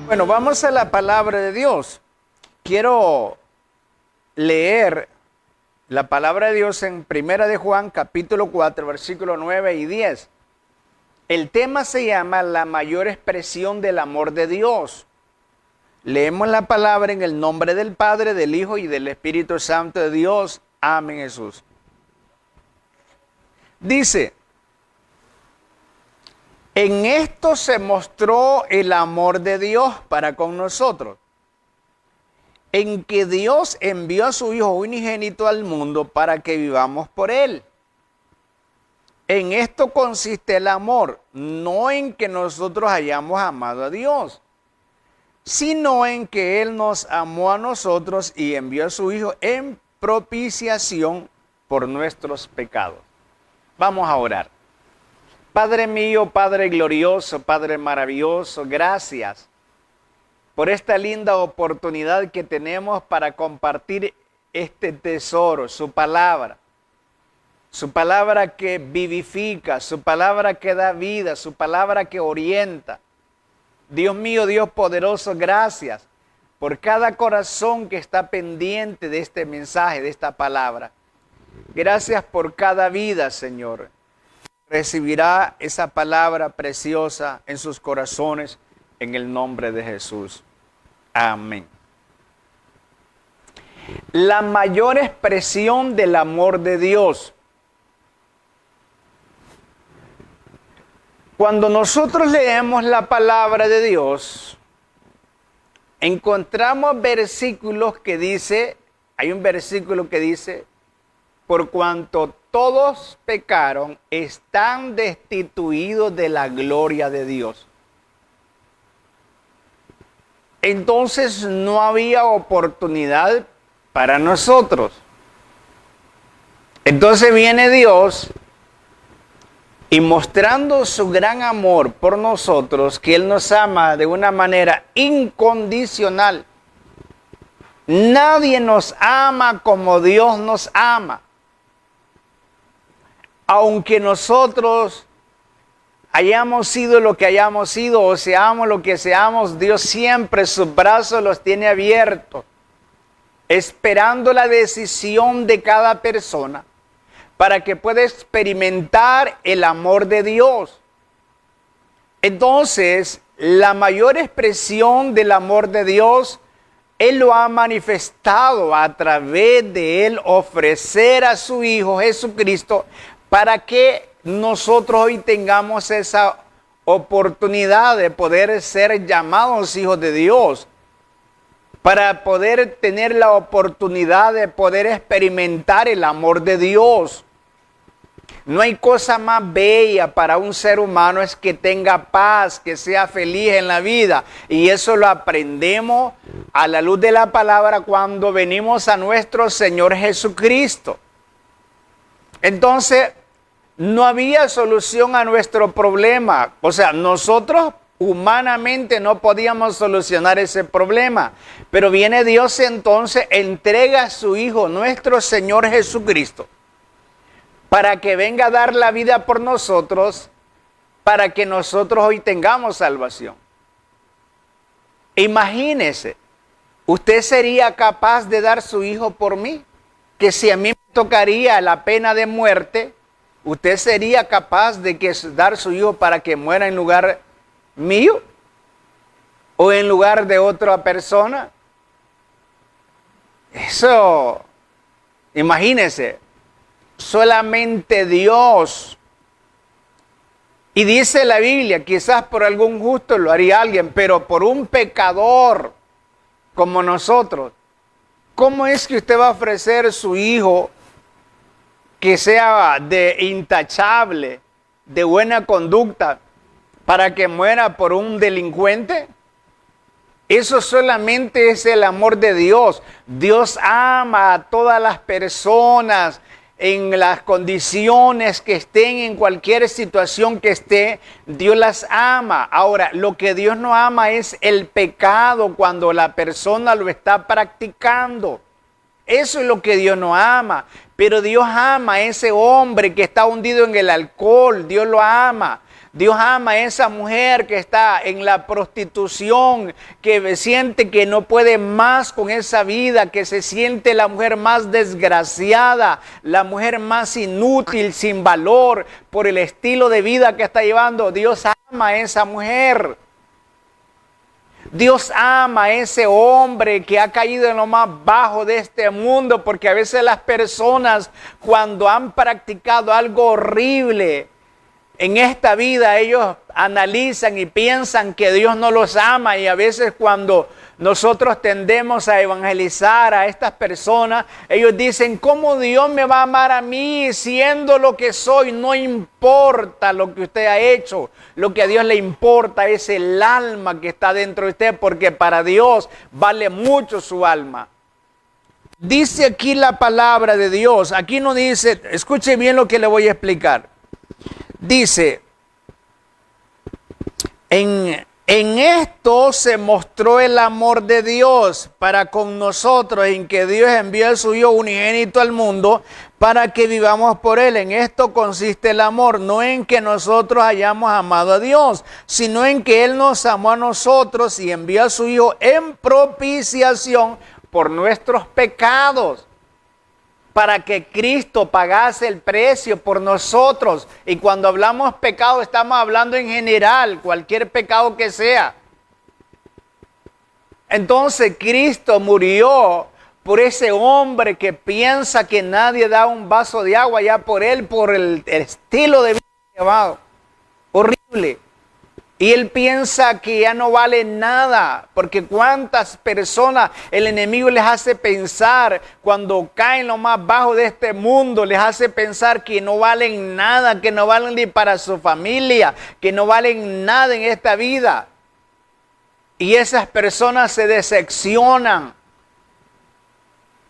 Bueno, vamos a la palabra de Dios. Quiero leer la palabra de Dios en 1 de Juan, capítulo 4, versículos 9 y 10. El tema se llama la mayor expresión del amor de Dios. Leemos la palabra en el nombre del Padre, del Hijo y del Espíritu Santo de Dios. Amén, Jesús. Dice: en esto se mostró el amor de Dios para con nosotros, en que Dios envió a su Hijo unigénito al mundo para que vivamos por Él. En esto consiste el amor, no en que nosotros hayamos amado a Dios, sino en que Él nos amó a nosotros y envió a su Hijo en propiciación por nuestros pecados. Vamos a orar. Padre mío, Padre glorioso, Padre maravilloso, gracias por esta linda oportunidad que tenemos para compartir este tesoro, su palabra que vivifica, su palabra que da vida, su palabra que orienta. Dios mío, Dios poderoso, gracias por cada corazón que está pendiente de este mensaje, de esta palabra. Gracias por cada vida, Señor. Recibirá esa palabra preciosa en sus corazones en el nombre de Jesús. Amén. La mayor expresión del amor de Dios. Cuando nosotros leemos la palabra de Dios, encontramos versículos que dice, hay un versículo que dice: por cuanto todos pecaron, están destituidos de la gloria de Dios. Entonces no había oportunidad para nosotros. Entonces viene Dios y mostrando su gran amor por nosotros, que Él nos ama de una manera incondicional. Nadie nos ama como Dios nos ama. Aunque nosotros hayamos sido lo que hayamos sido o seamos lo que seamos, Dios siempre sus brazos los tiene abiertos, esperando la decisión de cada persona para que pueda experimentar el amor de Dios. Entonces, la mayor expresión del amor de Dios, Él lo ha manifestado a través de Él ofrecer a su Hijo Jesucristo para que nosotros hoy tengamos esa oportunidad de poder ser llamados hijos de Dios, para poder tener la oportunidad de poder experimentar el amor de Dios. No hay cosa más bella para un ser humano es que tenga paz, que sea feliz en la vida. Y eso lo aprendemos a la luz de la palabra cuando venimos a nuestro Señor Jesucristo. Entonces, no había solución a nuestro problema. O sea, nosotros humanamente no podíamos solucionar ese problema. Pero viene Dios entonces, entrega a su Hijo, nuestro Señor Jesucristo, para que venga a dar la vida por nosotros, para que nosotros hoy tengamos salvación. Imagínese, ¿usted sería capaz de dar su Hijo por mí? Que si a mí me tocaría la pena de muerte, ¿usted sería capaz de dar su Hijo para que muera en lugar mío? ¿O en lugar de otra persona? Eso, imagínese, solamente Dios. Y dice la Biblia, quizás por algún justo lo haría alguien, pero por un pecador como nosotros, ¿cómo es que usted va a ofrecer su Hijo que sea de intachable, de buena conducta, para que muera por un delincuente? Eso solamente es el amor de Dios. Dios ama a todas las personas en las condiciones que estén, en cualquier situación que esté, Dios las ama. Ahora, lo que Dios no ama es el pecado cuando la persona lo está practicando. Eso es lo que Dios no ama. Pero Dios ama a ese hombre que está hundido en el alcohol. Dios lo ama. Dios ama a esa mujer que está en la prostitución, que siente que no puede más con esa vida, que se siente la mujer más desgraciada, la mujer más inútil, sin valor, por el estilo de vida que está llevando. Dios ama a esa mujer. Dios ama a ese hombre que ha caído en lo más bajo de este mundo, porque a veces las personas, cuando han practicado algo horrible en esta vida, ellos analizan y piensan que Dios no los ama, y a veces cuando nosotros tendemos a evangelizar a estas personas, ellos dicen: ¿cómo Dios me va a amar a mí siendo lo que soy? No importa lo que usted ha hecho, lo que a Dios le importa es el alma que está dentro de usted, porque para Dios vale mucho su alma. Dice aquí la palabra de Dios, aquí no dice, escuche bien lo que le voy a explicar. Dice, en esto se mostró el amor de Dios para con nosotros, en que Dios envió a su Hijo unigénito al mundo para que vivamos por Él. En esto consiste el amor, no en que nosotros hayamos amado a Dios, sino en que Él nos amó a nosotros y envió a su Hijo en propiciación por nuestros pecados, para que Cristo pagase el precio por nosotros. Y cuando hablamos pecado, estamos hablando en general, cualquier pecado que sea. Entonces Cristo murió por ese hombre que piensa que nadie da un vaso de agua ya por él, por el estilo de vida llevado. Horrible. Y él piensa que ya no vale nada, porque cuántas personas el enemigo les hace pensar, cuando caen lo más bajo de este mundo, les hace pensar que no valen nada, que no valen ni para su familia, que no valen nada en esta vida. Y esas personas se decepcionan.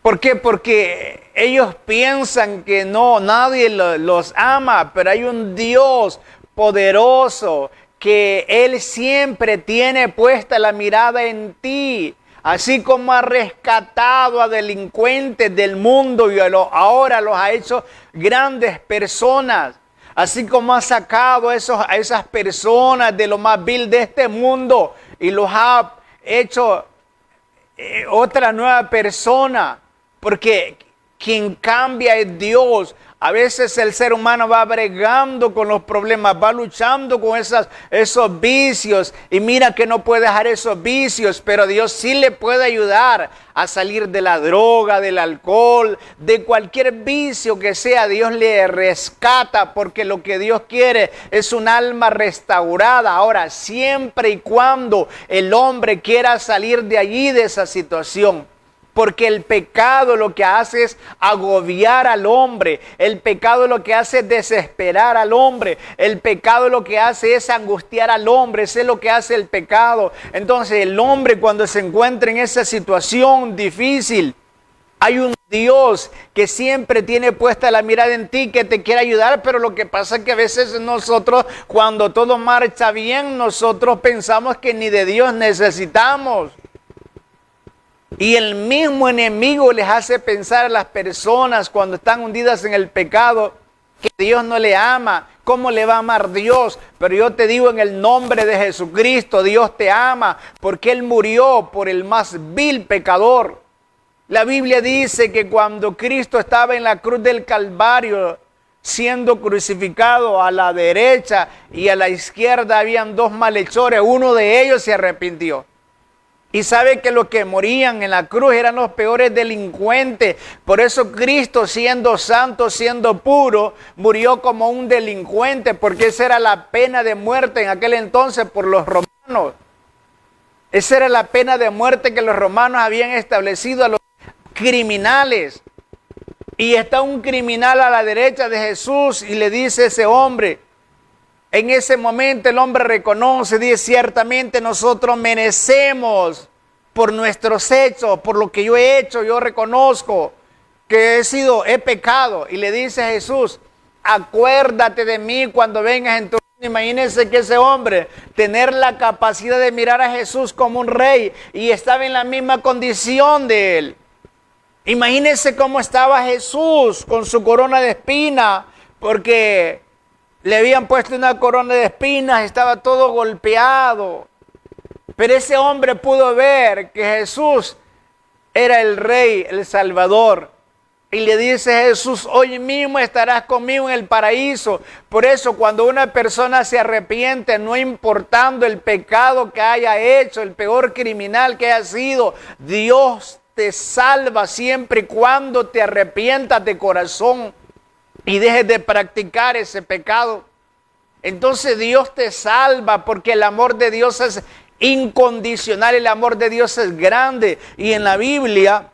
¿Por qué? Porque ellos piensan que no, nadie los ama, pero hay un Dios poderoso que Él siempre tiene puesta la mirada en ti. Así como ha rescatado a delincuentes del mundo y ahora los ha hecho grandes personas. Así como ha sacado a esas personas de lo más vil de este mundo y los ha hecho otra nueva persona. Porque quien cambia es Dios. A veces el ser humano va bregando con los problemas, va luchando con esos vicios y mira que no puede dejar esos vicios, pero Dios sí le puede ayudar a salir de la droga, del alcohol, de cualquier vicio que sea. Dios le rescata, porque lo que Dios quiere es un alma restaurada. Ahora, siempre y cuando el hombre quiera salir de allí, de esa situación. Porque el pecado lo que hace es agobiar al hombre. El pecado lo que hace es desesperar al hombre. El pecado lo que hace es angustiar al hombre. Eso es lo que hace el pecado. Entonces el hombre, cuando se encuentra en esa situación difícil, hay un Dios que siempre tiene puesta la mirada en ti, que te quiere ayudar. Pero lo que pasa es que a veces nosotros, cuando todo marcha bien, nosotros pensamos que ni de Dios necesitamos. Y el mismo enemigo les hace pensar a las personas cuando están hundidas en el pecado que Dios no le ama. ¿Cómo le va a amar Dios? Pero yo te digo, en el nombre de Jesucristo, Dios te ama, porque Él murió por el más vil pecador. La Biblia dice que cuando Cristo estaba en la cruz del Calvario, siendo crucificado, a la derecha y a la izquierda habían dos malhechores. Uno de ellos se arrepintió. Y sabe que los que morían en la cruz eran los peores delincuentes. Por eso Cristo, siendo santo, siendo puro, murió como un delincuente, porque esa era la pena de muerte en aquel entonces por los romanos. Esa era la pena de muerte que los romanos habían establecido a los criminales. Y está un criminal a la derecha de Jesús y le dice a ese hombre. En ese momento el hombre reconoce, dice: ciertamente nosotros merecemos por nuestros hechos, por lo que yo he hecho. Yo reconozco que he pecado. Y le dice a Jesús: acuérdate de mí cuando vengas en tu reino. Imagínense que ese hombre, tener la capacidad de mirar a Jesús como un rey, y estaba en la misma condición de él. Imagínense cómo estaba Jesús con su corona de espinas, porque le habían puesto una corona de espinas, estaba todo golpeado. Pero ese hombre pudo ver que Jesús era el Rey, el Salvador. Y le dice Jesús, hoy mismo estarás conmigo en el paraíso. Por eso cuando una persona se arrepiente, no importando el pecado que haya hecho, el peor criminal que haya sido, Dios te salva siempre y cuando te arrepientas de corazón y dejes de practicar ese pecado. Entonces Dios te salva porque el amor de Dios es incondicional, el amor de Dios es grande. Y en la Biblia,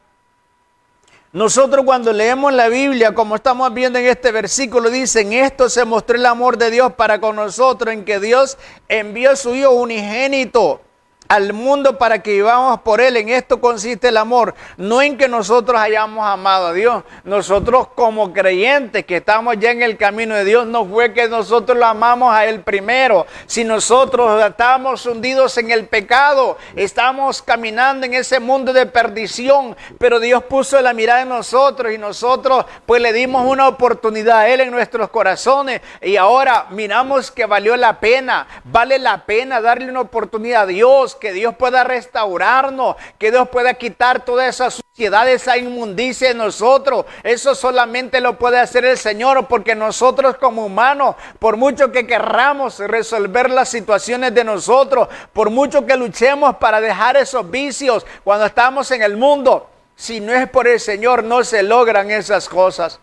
nosotros cuando leemos la Biblia, como estamos viendo en este versículo, dice, en esto se mostró el amor de Dios para con nosotros, en que Dios envió a su Hijo unigénito al mundo para que vivamos por Él. En esto consiste el amor, no en que nosotros hayamos amado a Dios. Nosotros como creyentes que estamos ya en el camino de Dios, no fue que nosotros lo amamos a Él primero. Si nosotros estábamos hundidos en el pecado, estamos caminando en ese mundo de perdición, pero Dios puso la mirada en nosotros y nosotros pues le dimos una oportunidad a Él en nuestros corazones y ahora miramos que valió la pena, vale la pena darle una oportunidad a Dios, que Dios pueda restaurarnos, que Dios pueda quitar toda esa suciedad, esa inmundicia de nosotros. Eso solamente lo puede hacer el Señor, porque nosotros como humanos, por mucho que querramos resolver las situaciones de nosotros, por mucho que luchemos para dejar esos vicios cuando estamos en el mundo, si no es por el Señor no se logran esas cosas.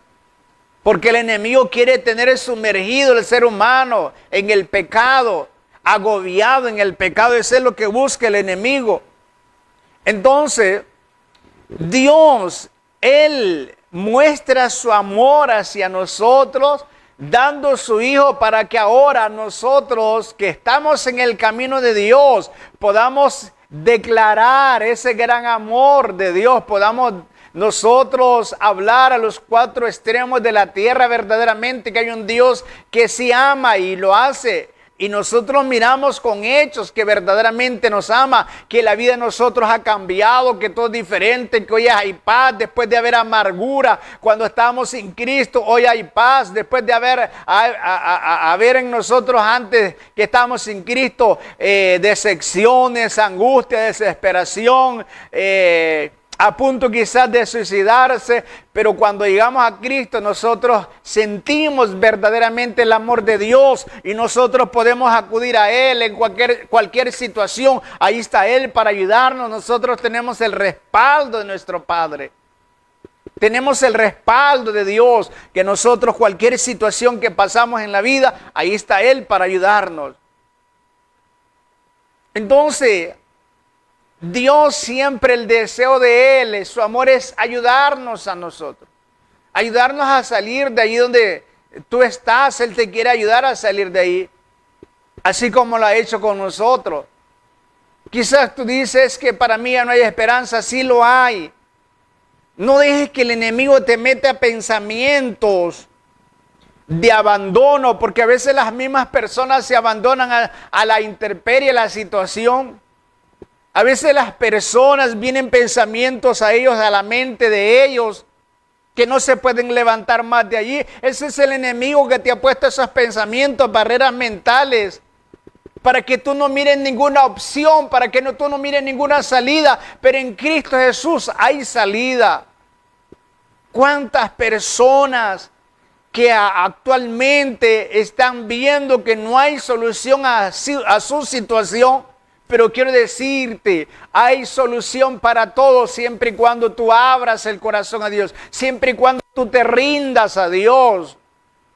Porque el enemigo quiere tener sumergido el ser humano en el pecado, agobiado en el pecado. Eso es lo que busca el enemigo. Entonces, Dios, Él muestra su amor hacia nosotros, dando su Hijo para que ahora nosotros que estamos en el camino de Dios, podamos declarar ese gran amor de Dios, podamos nosotros hablar a los cuatro extremos de la tierra verdaderamente que hay un Dios que sí ama y lo hace. Y nosotros miramos con hechos que verdaderamente nos ama, que la vida de nosotros ha cambiado, que todo es diferente, que hoy hay paz después de haber amargura. Cuando estábamos sin Cristo, hoy hay paz después de haber en nosotros antes que estábamos sin Cristo, decepciones, angustia, desesperación, a punto quizás de suicidarse, pero cuando llegamos a Cristo nosotros sentimos verdaderamente el amor de Dios y nosotros podemos acudir a Él en cualquier situación. Ahí está Él para ayudarnos. Nosotros tenemos el respaldo de nuestro Padre. Tenemos el respaldo de Dios, que nosotros cualquier situación que pasamos en la vida, ahí está Él para ayudarnos. Entonces, Dios siempre, el deseo de Él, su amor es ayudarnos a nosotros. Ayudarnos a salir de ahí donde tú estás. Él te quiere ayudar a salir de ahí. Así como lo ha hecho con nosotros. Quizás tú dices que para mí ya no hay esperanza. Sí lo hay. No dejes que el enemigo te meta pensamientos de abandono. Porque a veces las mismas personas se abandonan a la intemperie, a la situación. A veces las personas vienen pensamientos a ellos, a la mente de ellos, que no se pueden levantar más de allí. Ese es el enemigo que te ha puesto esos pensamientos, barreras mentales, para que tú no mires ninguna opción, para que tú no mires ninguna salida. Pero en Cristo Jesús hay salida. ¿Cuántas personas que actualmente están viendo que no hay solución a su situación? Pero quiero decirte, hay solución para todo siempre y cuando tú abras el corazón a Dios, siempre y cuando tú te rindas a Dios.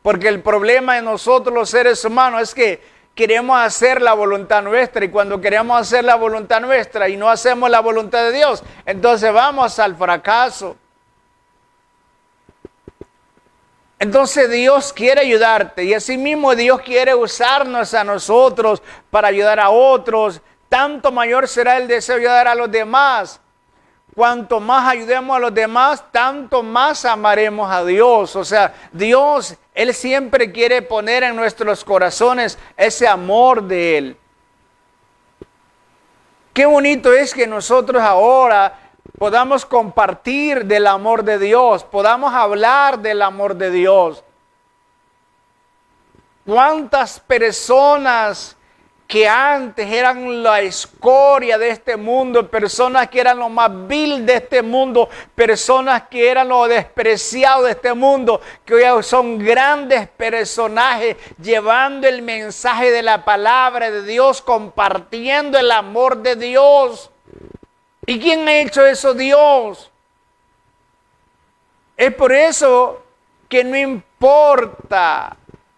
Porque el problema de nosotros los seres humanos es que queremos hacer la voluntad nuestra, y cuando queremos hacer la voluntad nuestra y no hacemos la voluntad de Dios, entonces vamos al fracaso. Entonces Dios quiere ayudarte y asimismo Dios quiere usarnos a nosotros para ayudar a otros. Tanto mayor será el deseo de ayudar a los demás. Cuanto más ayudemos a los demás, tanto más amaremos a Dios. O sea, Dios, Él siempre quiere poner en nuestros corazones ese amor de Él. Qué bonito es que nosotros ahora podamos compartir del amor de Dios, podamos hablar del amor de Dios. ¿Cuántas personas que antes eran la escoria de este mundo, personas que eran lo más vil de este mundo, personas que eran lo despreciado de este mundo, que hoy son grandes personajes llevando el mensaje de la palabra de Dios, compartiendo el amor de Dios? ¿Y quién ha hecho eso? Dios. Es por eso que no importa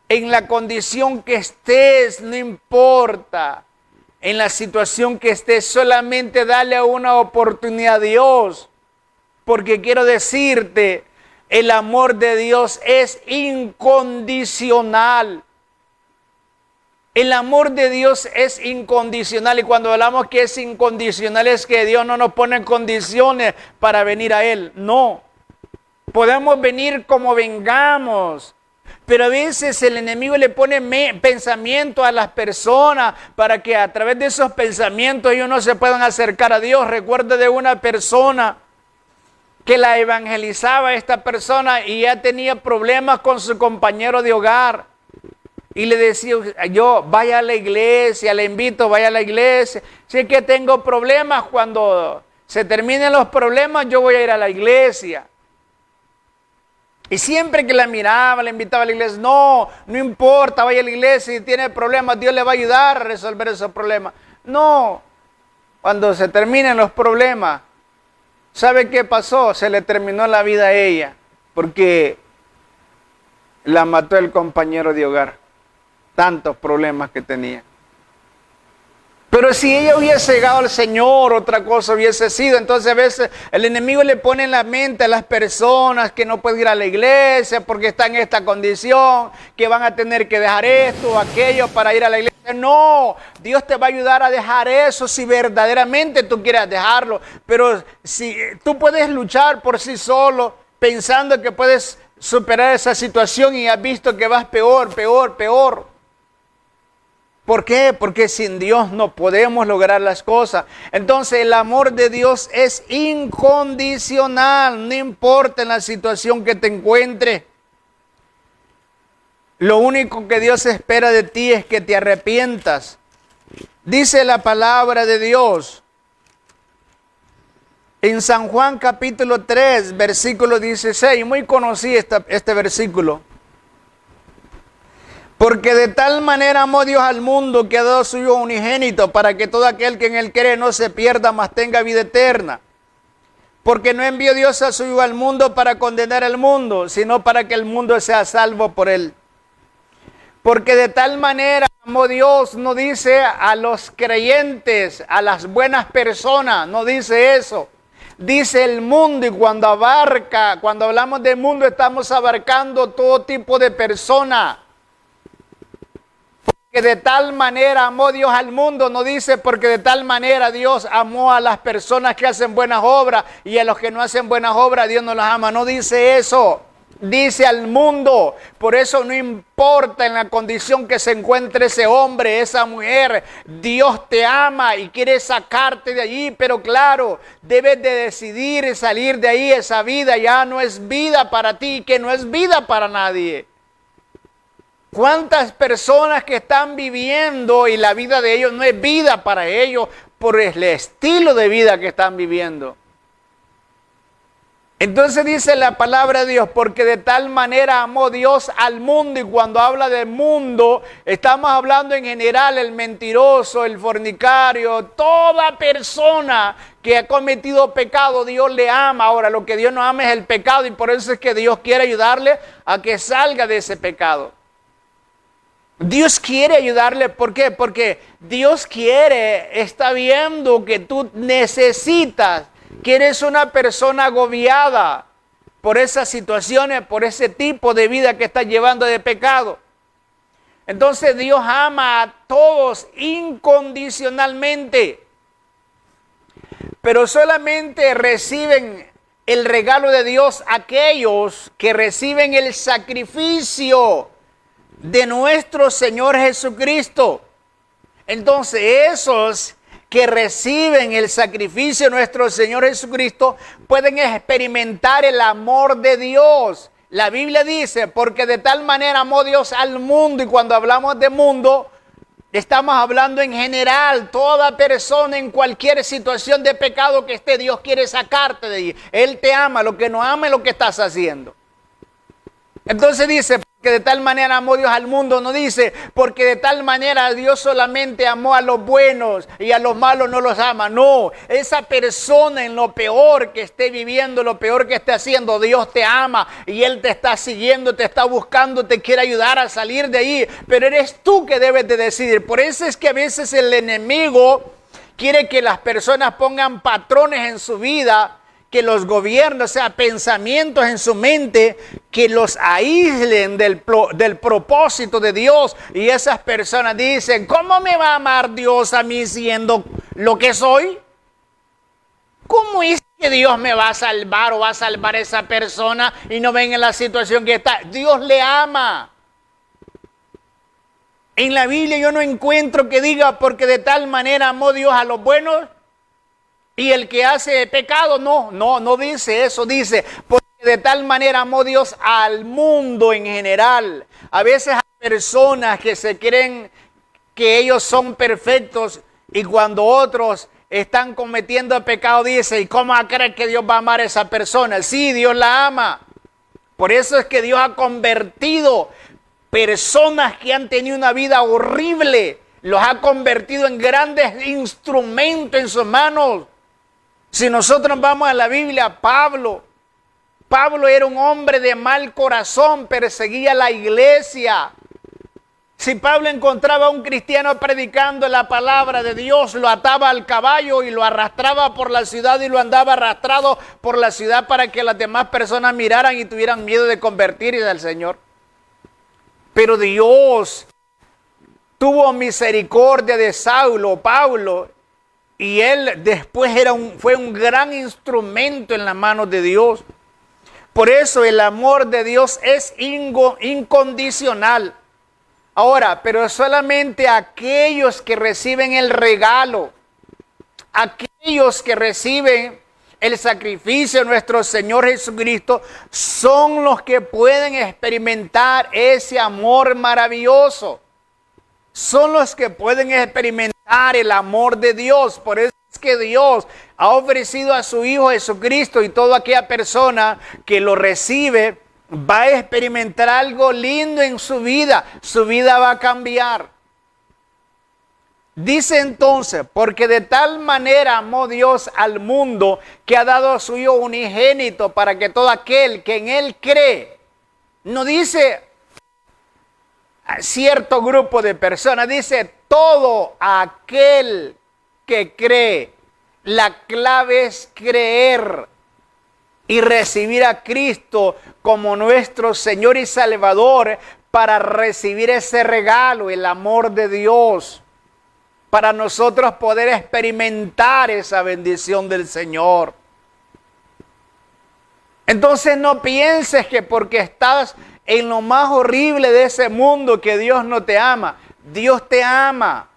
en la condición que estés, no importa en la situación que estés, solamente dale una oportunidad a Dios. Porque quiero decirte, el amor de Dios es incondicional. El amor de Dios es incondicional, y cuando hablamos que es incondicional es que Dios no nos pone condiciones para venir a Él. No, podemos venir como vengamos. Pero a veces el enemigo le pone pensamientos a las personas para que a través de esos pensamientos ellos no se puedan acercar a Dios. Recuerdo de una persona que la evangelizaba a esta persona y ya tenía problemas con su compañero de hogar. Y le decía yo, vaya a la iglesia, le invito, vaya a la iglesia. Si es que tengo problemas, cuando se terminen los problemas yo voy a ir a la iglesia. Y siempre que la miraba, le invitaba a la iglesia, no importa, vaya a la iglesia, si tiene problemas, Dios le va a ayudar a resolver esos problemas. No, cuando se terminen los problemas, ¿sabe qué pasó? Se le terminó la vida a ella, porque la mató el compañero de hogar. Tantos problemas que tenía. Pero si ella hubiese llegado al Señor, otra cosa hubiese sido. Entonces a veces el enemigo le pone en la mente a las personas que no pueden ir a la iglesia porque están en esta condición, que van a tener que dejar esto o aquello para ir a la iglesia. No, Dios te va a ayudar a dejar eso si verdaderamente tú quieres dejarlo. Pero si tú puedes luchar por sí solo pensando que puedes superar esa situación y has visto que vas peor, peor, peor. ¿Por qué? Porque sin Dios no podemos lograr las cosas. Entonces el amor de Dios es incondicional, no importa en la situación que te encuentres. Lo único que Dios espera de ti es que te arrepientas. Dice la palabra de Dios en San Juan capítulo 3, versículo 16. Muy conocí este versículo. Porque de tal manera amó Dios al mundo que ha dado a su Hijo unigénito para que todo aquel que en él cree no se pierda, mas tenga vida eterna. Porque no envió Dios a su Hijo al mundo para condenar al mundo, sino para que el mundo sea salvo por él. Porque de tal manera amó Dios, no dice a los creyentes, a las buenas personas, no dice eso. Dice el mundo, y cuando hablamos de mundo estamos abarcando todo tipo de personas. Que de tal manera amó Dios al mundo, no dice porque de tal manera Dios amó a las personas que hacen buenas obras y a los que no hacen buenas obras Dios no las ama, no dice eso, dice al mundo. Por eso no importa en la condición que se encuentre ese hombre, esa mujer, Dios te ama y quiere sacarte de allí, pero claro, debes de decidir salir de ahí. Esa vida ya no es vida para ti, que no es vida para nadie. ¿Cuántas personas que están viviendo y la vida de ellos no es vida para ellos por el estilo de vida que están viviendo? Entonces dice la palabra de Dios, porque de tal manera amó Dios al mundo, y cuando habla del mundo, estamos hablando en general, el mentiroso, el fornicario, toda persona que ha cometido pecado, Dios le ama. Ahora, lo que Dios no ama es el pecado, y por eso es que Dios quiere ayudarle a que salga de ese pecado. Dios quiere ayudarle, ¿por qué? Porque Dios está viendo que tú necesitas, que eres una persona agobiada por esas situaciones, por ese tipo de vida que estás llevando de pecado. Entonces Dios ama a todos incondicionalmente, pero solamente reciben el regalo de Dios aquellos que reciben el sacrificio de nuestro Señor Jesucristo. Entonces esos que reciben el sacrificio de nuestro Señor Jesucristo pueden experimentar el amor de Dios. La Biblia dice, porque de tal manera amó Dios al mundo, y cuando hablamos de mundo, estamos hablando en general, toda persona en cualquier situación de pecado que esté, Dios quiere sacarte de ahí. Él te ama, lo que no ama es lo que estás haciendo. Entonces dice, porque de tal manera amó Dios al mundo, no dice, porque de tal manera Dios solamente amó a los buenos y a los malos no los ama. No, esa persona en lo peor que esté viviendo, lo peor que esté haciendo, Dios te ama y Él te está siguiendo, te está buscando, te quiere ayudar a salir de ahí. Pero eres tú que debes de decidir. Por eso es que a veces el enemigo quiere que las personas pongan patrones en su vida, que los gobiernos, o sea, pensamientos en su mente que los aíslen del propósito de Dios. Y esas personas dicen, ¿cómo me va a amar Dios a mí siendo lo que soy? ¿Cómo es que Dios me va a salvar o va a salvar a esa persona y no ven en la situación que está? Dios le ama. En la Biblia yo no encuentro que diga, porque de tal manera amó Dios a los buenos y el que hace pecado. No dice eso. Dice, porque de tal manera amó Dios al mundo en general. A veces hay personas que se creen que ellos son perfectos, y cuando otros están cometiendo pecado, dice, ¿y cómo va a creer que Dios va a amar a esa persona? Sí, Dios la ama. Por eso es que Dios ha convertido personas que han tenido una vida horrible, los ha convertido en grandes instrumentos en sus manos. Si nosotros vamos a la Biblia, Pablo era un hombre de mal corazón, perseguía la iglesia. Si Pablo encontraba a un cristiano predicando la palabra de Dios, lo ataba al caballo y lo arrastraba por la ciudad, y lo andaba arrastrado por la ciudad para que las demás personas miraran y tuvieran miedo de convertirse al Señor. Pero Dios tuvo misericordia de Pablo, y él después fue un gran instrumento en las manos de Dios. Por eso el amor de Dios es incondicional. Ahora, pero solamente aquellos que reciben el regalo, aquellos que reciben el sacrificio de nuestro Señor Jesucristo, son los que pueden experimentar ese amor maravilloso. Son los que pueden experimentar el amor de Dios. Por eso es que Dios ha ofrecido a su Hijo Jesucristo, y toda aquella persona que lo recibe va a experimentar algo lindo en su vida. Su vida va a cambiar. Dice entonces, porque de tal manera amó Dios al mundo que ha dado a su Hijo unigénito, para que todo aquel que en Él cree, no dice a cierto grupo de personas, dice todo aquel que cree. La clave es creer y recibir a Cristo como nuestro Señor y Salvador, para recibir ese regalo, el amor de Dios, para nosotros poder experimentar esa bendición del Señor. Entonces no pienses que porque estás en lo más horrible de ese mundo que Dios no te ama. Dios te ama.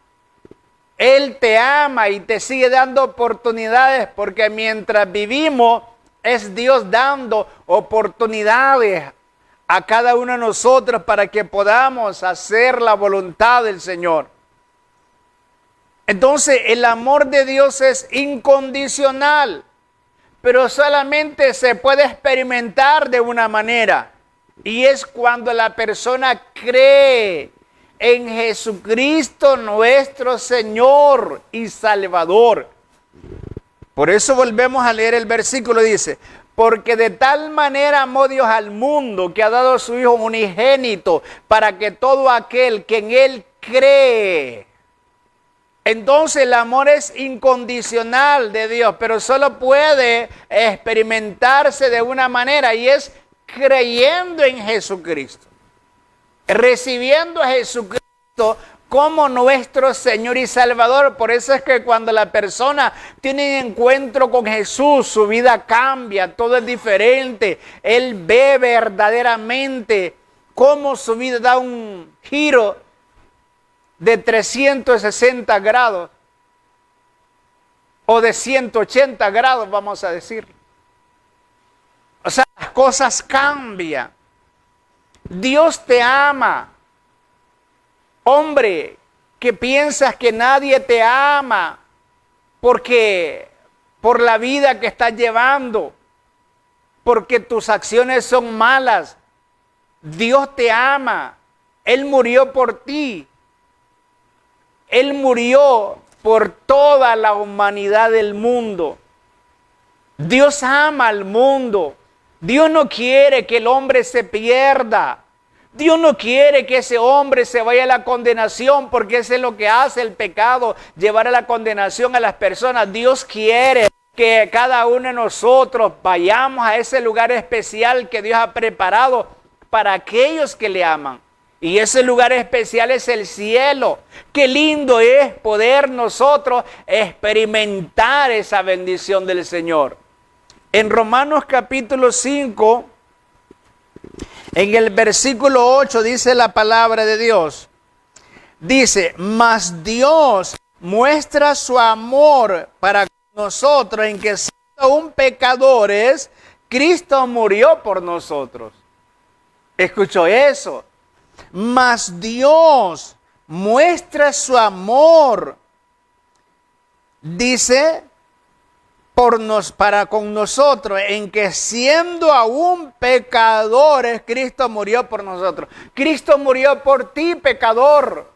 Él te ama y te sigue dando oportunidades, porque mientras vivimos es Dios dando oportunidades a cada uno de nosotros para que podamos hacer la voluntad del Señor. Entonces el amor de Dios es incondicional, pero solamente se puede experimentar de una manera, y es cuando la persona cree en Jesucristo nuestro Señor y Salvador. Por eso volvemos a leer el versículo, dice, porque de tal manera amó Dios al mundo que ha dado a su Hijo unigénito, para que todo aquel que en Él cree. Entonces el amor es incondicional de Dios, pero solo puede experimentarse de una manera, y es creyendo en Jesucristo, recibiendo a Jesucristo como nuestro Señor y Salvador. Por eso es que cuando la persona tiene un encuentro con Jesús, su vida cambia, todo es diferente. Él ve verdaderamente cómo su vida da un giro de 360 grados. o de 180 grados, vamos a decir. O sea, las cosas cambian. Dios te ama. Hombre, que piensas que nadie te ama porque por la vida que estás llevando, porque tus acciones son malas. Dios te ama. Él murió por ti. Él murió por toda la humanidad del mundo. Dios ama al mundo. Dios no quiere que el hombre se pierda. Dios no quiere que ese hombre se vaya a la condenación, porque eso es lo que hace el pecado, llevar a la condenación a las personas. Dios quiere que cada uno de nosotros vayamos a ese lugar especial que Dios ha preparado para aquellos que le aman. Y ese lugar especial es el cielo. Qué lindo es poder nosotros experimentar esa bendición del Señor. En Romanos capítulo 5, en el versículo 8 dice la palabra de Dios. Dice, mas Dios muestra su amor para nosotros en que siendo aún pecadores, Cristo murió por nosotros. ¿Escuchó eso? Mas Dios muestra su amor, dice, para con nosotros, en que siendo aún pecadores, Cristo murió por nosotros. Cristo murió por ti, pecador.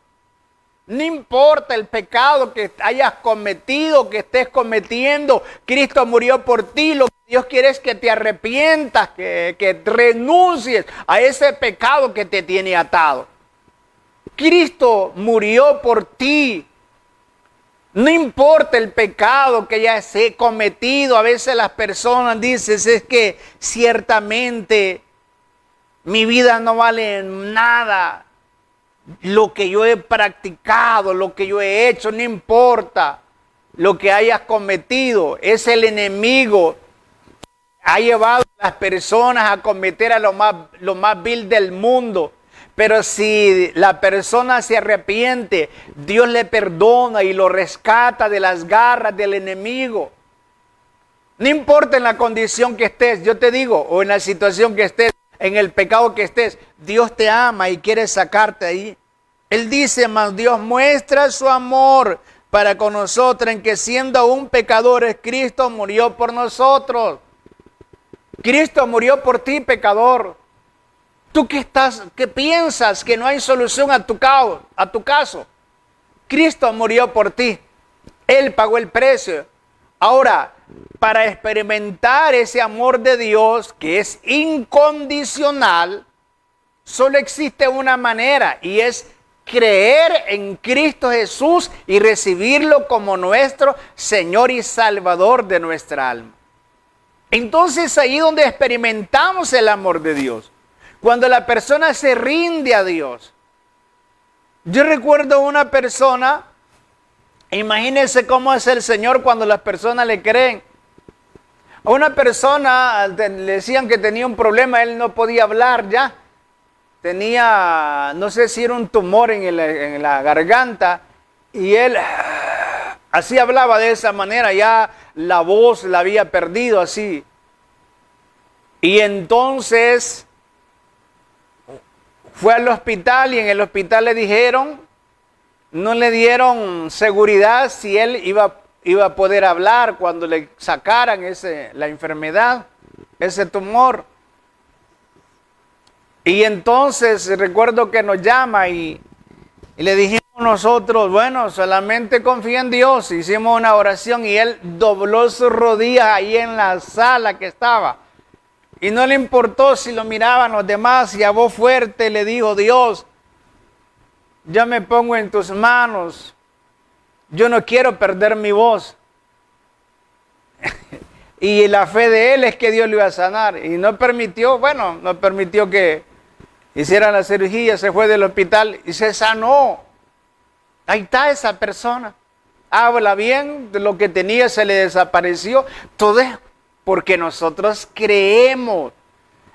No importa el pecado que hayas cometido, que estés cometiendo, Cristo murió por ti. Lo que Dios quiere es que te arrepientas, que renuncies a ese pecado que te tiene atado. Cristo murió por ti. No importa el pecado que hayas cometido. A veces las personas dicen, es que ciertamente mi vida no vale nada. Lo que yo he practicado, lo que yo he hecho, no importa lo que hayas cometido. Es el enemigo que ha llevado a las personas a cometer a lo más vil del mundo. Pero si la persona se arrepiente, Dios le perdona y lo rescata de las garras del enemigo. No importa en la condición que estés, yo te digo, o en la situación que estés, en el pecado que estés, Dios te ama y quiere sacarte ahí. Él dice, mas Dios muestra su amor para con nosotros en que siendo aún pecadores, Cristo murió por nosotros. Cristo murió por ti, pecador. ¿Tú qué piensas que no hay solución a tu caso? Cristo murió por ti. Él pagó el precio. Ahora, para experimentar ese amor de Dios que es incondicional, solo existe una manera y es creer en Cristo Jesús y recibirlo como nuestro Señor y Salvador de nuestra alma. Entonces ahí donde experimentamos el amor de Dios. Cuando la persona se rinde a Dios. Yo recuerdo una persona, imagínense cómo es el Señor cuando las personas le creen. A una persona le decían que tenía un problema, él no podía hablar ya. Tenía, no sé si era un tumor en la garganta, y él así hablaba de esa manera, ya la voz la había perdido así. Y entonces fue al hospital y en el hospital le dijeron, no le dieron seguridad si él iba a poder hablar cuando le sacaran la enfermedad, ese tumor. Y entonces recuerdo que nos llama y le dijimos nosotros, bueno, solamente confía en Dios. Hicimos una oración y él dobló sus rodillas ahí en la sala que estaba. Y no le importó si lo miraban los demás y a voz fuerte le dijo, Dios, yo me pongo en tus manos. Yo no quiero perder mi voz. Y la fe de él es que Dios lo iba a sanar. Y no permitió que hiciera la cirugía, se fue del hospital y se sanó. Ahí está esa persona. Habla bien, de lo que tenía se le desapareció. Todo es porque nosotros creemos.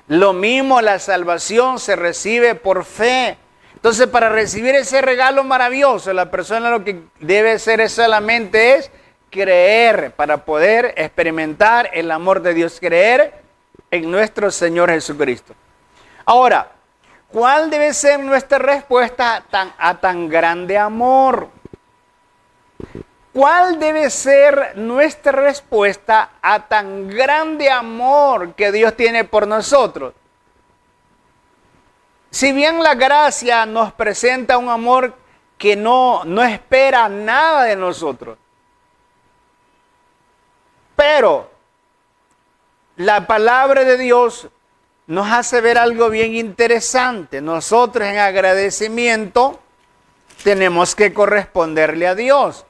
Lo mismo, la salvación se recibe por fe. Entonces, para recibir ese regalo maravilloso, la persona lo que debe hacer solamente es creer, para poder experimentar el amor de Dios, creer en nuestro Señor Jesucristo. Ahora, ¿cuál debe ser nuestra respuesta a tan grande amor? ¿Cuál debe ser nuestra respuesta a tan grande amor que Dios tiene por nosotros? Si bien la gracia nos presenta un amor que no espera nada de nosotros, pero la palabra de Dios nos hace ver algo bien interesante. Nosotros en agradecimiento tenemos que corresponderle a Dios.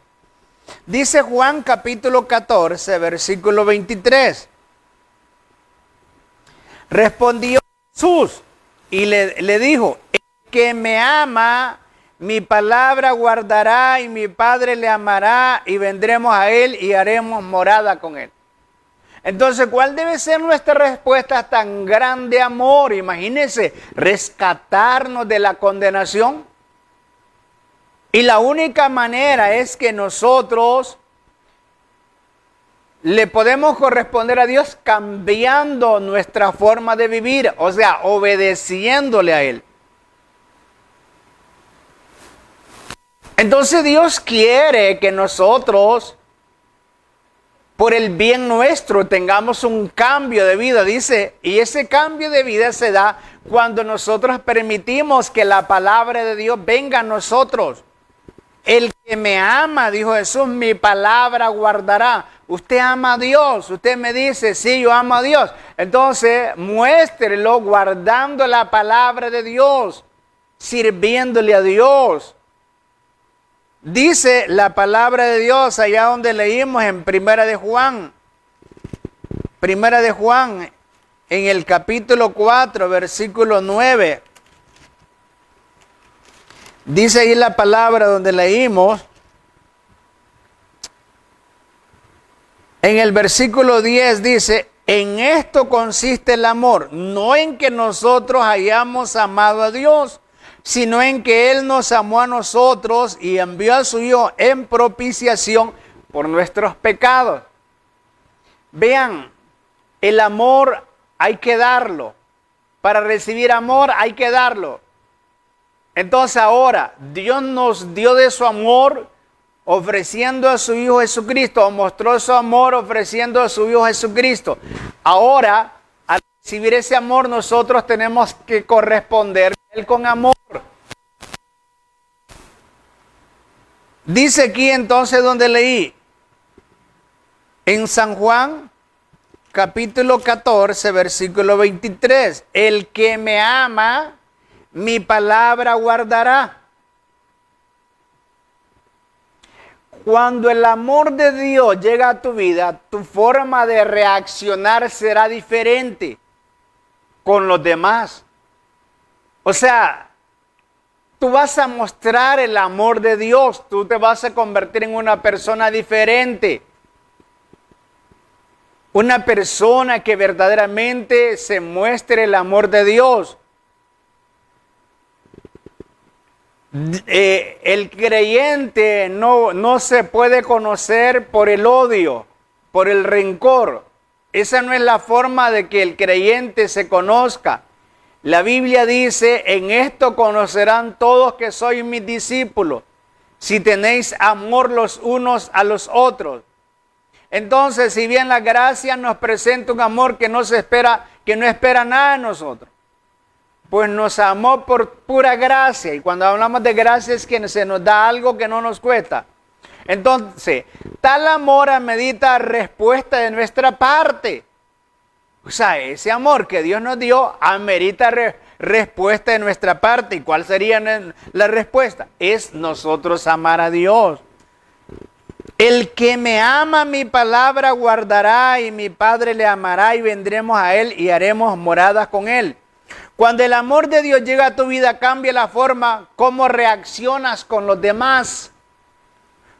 Dice Juan capítulo 14, versículo 23. Respondió Jesús y le dijo: el que me ama, mi palabra guardará, y mi Padre le amará, y vendremos a él y haremos morada con él. Entonces, ¿cuál debe ser nuestra respuesta a tan grande amor? Imagínense, rescatarnos de la condenación. Y la única manera es que nosotros le podemos corresponder a Dios cambiando nuestra forma de vivir, o sea, obedeciéndole a Él. Entonces Dios quiere que nosotros, por el bien nuestro, tengamos un cambio de vida, dice, y ese cambio de vida se da cuando nosotros permitimos que la palabra de Dios venga a nosotros. El que me ama, dijo Jesús, mi palabra guardará. Usted ama a Dios, usted me dice, sí, yo amo a Dios. Entonces, muéstrelo guardando la palabra de Dios, sirviéndole a Dios. Dice la palabra de Dios allá donde leímos en Primera de Juan. Primera de Juan, en el capítulo 4, versículo 9. Dice ahí la palabra donde leímos. En el versículo 10 dice: en esto consiste el amor, no en que nosotros hayamos amado a Dios, sino en que Él nos amó a nosotros y envió a su Hijo en propiciación por nuestros pecados. Vean, el amor hay que darlo. Para recibir amor hay que darlo. Entonces ahora, Dios nos dio de su amor ofreciendo a su Hijo Jesucristo, o mostró su amor ofreciendo a su Hijo Jesucristo. Ahora, al recibir ese amor, nosotros tenemos que corresponder a Él con amor. Dice aquí entonces donde leí, en San Juan, capítulo 14, versículo 23, el que me ama, mi palabra guardará. Cuando el amor de Dios llega a tu vida, tu forma de reaccionar será diferente con los demás. O sea, tú vas a mostrar el amor de Dios, tú te vas a convertir en una persona diferente. Una persona que verdaderamente se muestre el amor de Dios. El creyente no se puede conocer por el odio, por el rencor. Esa no es la forma de que el creyente se conozca. La Biblia dice: en esto conocerán todos que sois mis discípulos, si tenéis amor los unos a los otros. Entonces, si bien la gracia nos presenta un amor que no espera nada de nosotros, pues nos amó por pura gracia. Y cuando hablamos de gracia es que se nos da algo que no nos cuesta. Entonces, tal amor amerita respuesta de nuestra parte. O sea, ese amor que Dios nos dio amerita respuesta de nuestra parte. ¿Y cuál sería la respuesta? Es nosotros amar a Dios. El que me ama, mi palabra guardará, y mi Padre le amará, y vendremos a Él y haremos moradas con Él. Cuando el amor de Dios llega a tu vida, cambia la forma como reaccionas con los demás.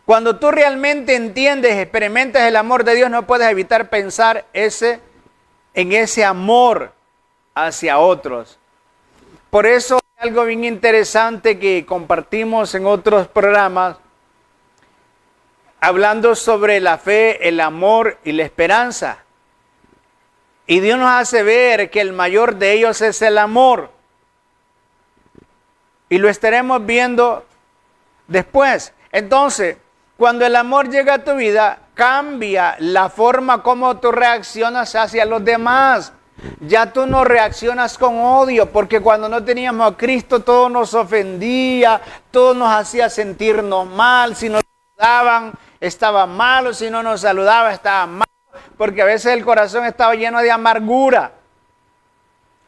Cuando tú realmente entiendes, experimentas el amor de Dios, no puedes evitar pensar en ese amor hacia otros. Por eso, algo bien interesante que compartimos en otros programas, hablando sobre la fe, el amor y la esperanza. Y Dios nos hace ver que el mayor de ellos es el amor. Y lo estaremos viendo después. Entonces, cuando el amor llega a tu vida, cambia la forma como tú reaccionas hacia los demás. Ya tú no reaccionas con odio, porque cuando no teníamos a Cristo todo nos ofendía, todo nos hacía sentirnos mal. Si nos saludaban estaba malo, si no nos saludaba estaba mal, porque a veces el corazón estaba lleno de amargura.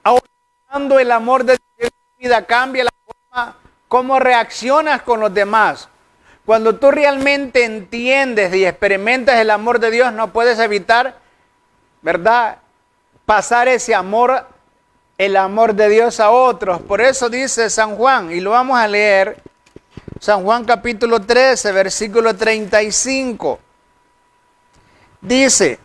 Ahora, cuando el amor de Dios en tu vida, cambia la forma como reaccionas con los demás. Cuando tú realmente entiendes y experimentas el amor de Dios, no puedes evitar, ¿verdad?, pasar ese amor, el amor de Dios a otros. Por eso dice San Juan, y lo vamos a leer, San Juan capítulo 13, versículo 35. Dice,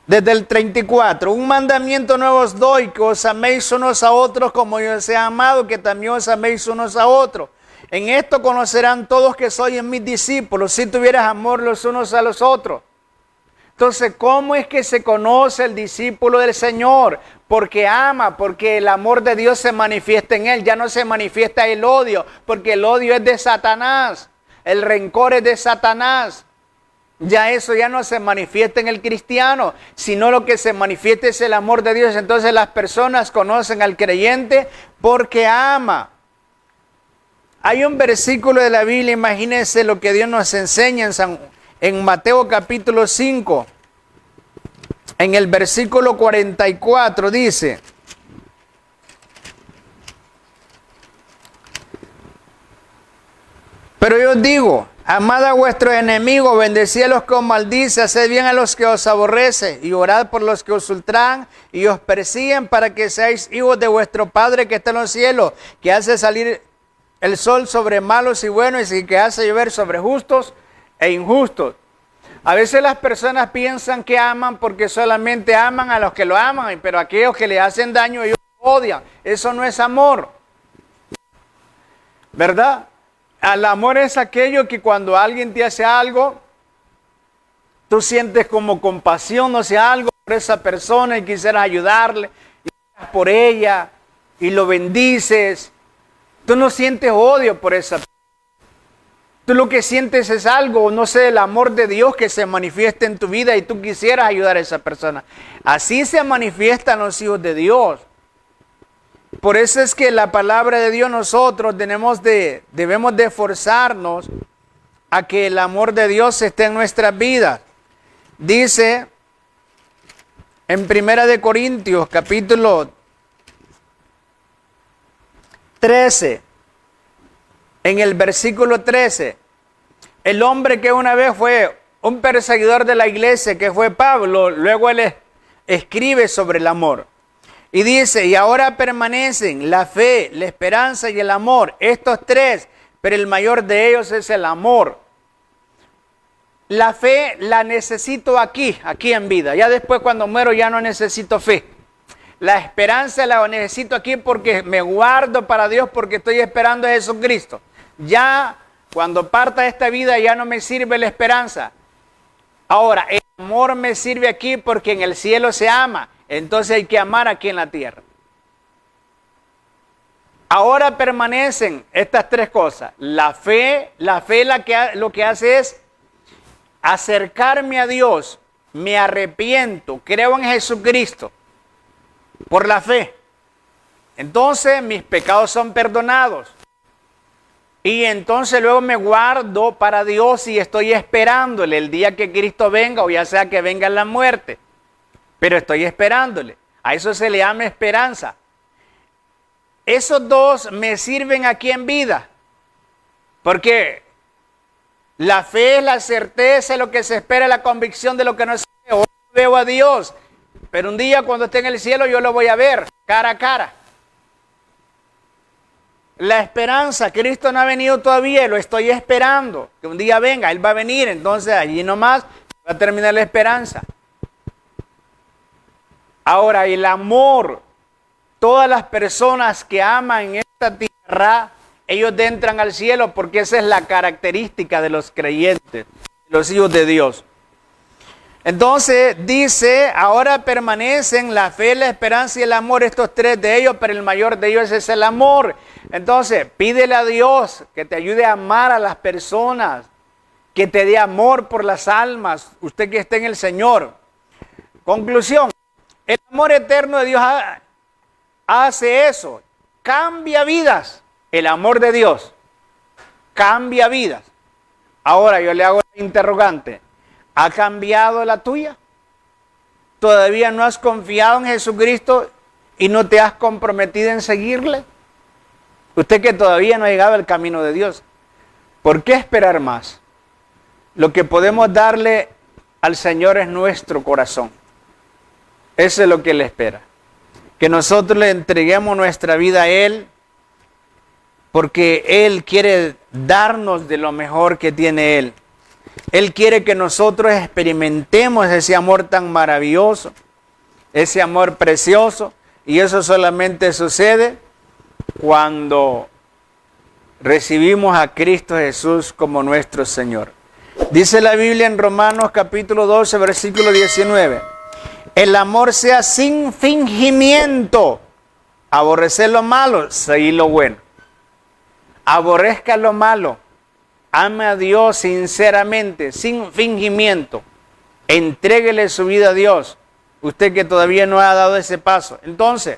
desde el 34, un mandamiento nuevo os doy, que os améis unos a otros como yo os he amado, que también os améis unos a otros. En esto conocerán todos que sois mis discípulos, si tuvieras amor los unos a los otros. Entonces, ¿cómo es que se conoce el discípulo del Señor? Porque ama, porque el amor de Dios se manifiesta en él. Ya no se manifiesta el odio, porque el odio es de Satanás. El rencor es de Satanás. Ya eso ya no se manifiesta en el cristiano, sino lo que se manifiesta es el amor de Dios. Entonces las personas conocen al creyente porque ama. Hay un versículo de la Biblia, imagínense lo que Dios nos enseña en Mateo capítulo 5, en el versículo 44 dice, pero yo os digo, amad a vuestros enemigos, bendecid a los que os maldice, haced bien a los que os aborrece, y orad por los que os ultrajan y os persiguen, para que seáis hijos de vuestro Padre que está en los cielos, que hace salir el sol sobre malos y buenos, y que hace llover sobre justos e injustos. A veces las personas piensan que aman porque solamente aman a los que lo aman, pero aquellos que le hacen daño ellos odian. Eso no es amor, ¿verdad? El amor es aquello que cuando alguien te hace algo, tú sientes como compasión, no sé, algo por esa persona y quisieras ayudarle, y oras por ella y lo bendices. Tú no sientes odio por esa persona. Tú lo que sientes es algo, no sé, el amor de Dios que se manifiesta en tu vida y tú quisieras ayudar a esa persona. Así se manifiestan los hijos de Dios. Por eso es que la palabra de Dios nosotros debemos de esforzarnos a que el amor de Dios esté en nuestras vidas. Dice en 1 Corintios capítulo 13, en el versículo 13, el hombre que una vez fue un perseguidor de la iglesia, que fue Pablo, luego él escribe sobre el amor. Y dice, y ahora permanecen la fe, la esperanza y el amor, estos tres, pero el mayor de ellos es el amor. La fe la necesito aquí en vida. Ya después cuando muero ya no necesito fe. La esperanza la necesito aquí porque me guardo para Dios, porque estoy esperando a Jesucristo. Ya cuando parta de esta vida ya no me sirve la esperanza. Ahora, el amor me sirve aquí porque en el cielo se ama. Entonces hay que amar aquí en la tierra. Ahora permanecen estas tres cosas. La fe lo que hace es acercarme a Dios. Me arrepiento, creo en Jesucristo por la fe. Entonces mis pecados son perdonados. Y entonces luego me guardo para Dios y estoy esperándole el día que Cristo venga, o ya sea que venga la muerte. Pero estoy esperándole. A eso se le llama esperanza. Esos dos me sirven aquí en vida. Porque la fe es la certeza de lo que se espera, la convicción de lo que no se ve. Hoy veo a Dios, pero un día cuando esté en el cielo yo lo voy a ver cara a cara. La esperanza, Cristo no ha venido todavía, lo estoy esperando. Que un día venga, Él va a venir, entonces allí nomás va a terminar la esperanza. Ahora, el amor, todas las personas que aman en esta tierra, ellos entran al cielo, porque esa es la característica de los creyentes, los hijos de Dios. Entonces dice, ahora permanecen la fe, la esperanza y el amor, estos tres de ellos, pero el mayor de ellos es el amor. Entonces pídele a Dios que te ayude a amar a las personas, que te dé amor por las almas, usted que esté en el Señor. Conclusión, el amor eterno de Dios hace eso, cambia vidas. El amor de Dios cambia vidas. Ahora yo le hago la interrogante, ¿ha cambiado la tuya? ¿Todavía no has confiado en Jesucristo y no te has comprometido en seguirle? Usted que todavía no ha llegado al camino de Dios, ¿por qué esperar más? Lo que podemos darle al Señor es nuestro corazón. Eso es lo que Él espera. Que nosotros le entreguemos nuestra vida a Él, porque Él quiere darnos de lo mejor que tiene Él. Él quiere que nosotros experimentemos ese amor tan maravilloso, ese amor precioso, y eso solamente sucede cuando recibimos a Cristo Jesús como nuestro Señor. Dice la Biblia en Romanos capítulo 12, versículo 19, el amor sea sin fingimiento, aborrecer lo malo, seguir lo bueno. Aborrezca lo malo, ame a Dios sinceramente, sin fingimiento, entréguele su vida a Dios, usted que todavía no ha dado ese paso. Entonces,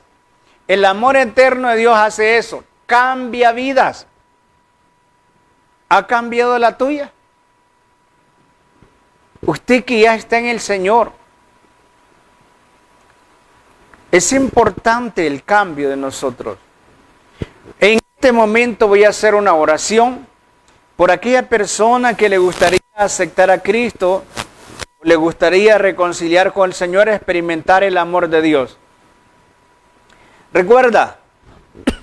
el amor eterno de Dios hace eso, cambia vidas. ¿Ha cambiado la tuya? Usted que ya está en el Señor. Es importante el cambio de nosotros. En este momento voy a hacer una oración por aquella persona que le gustaría aceptar a Cristo, le gustaría reconciliar con el Señor, experimentar el amor de Dios. Recuerda,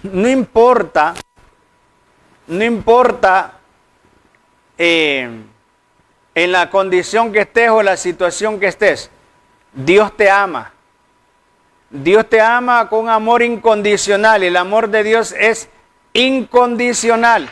no importa en la condición que estés o la situación que estés, Dios te ama. Dios te ama con amor incondicional. El amor de Dios es incondicional.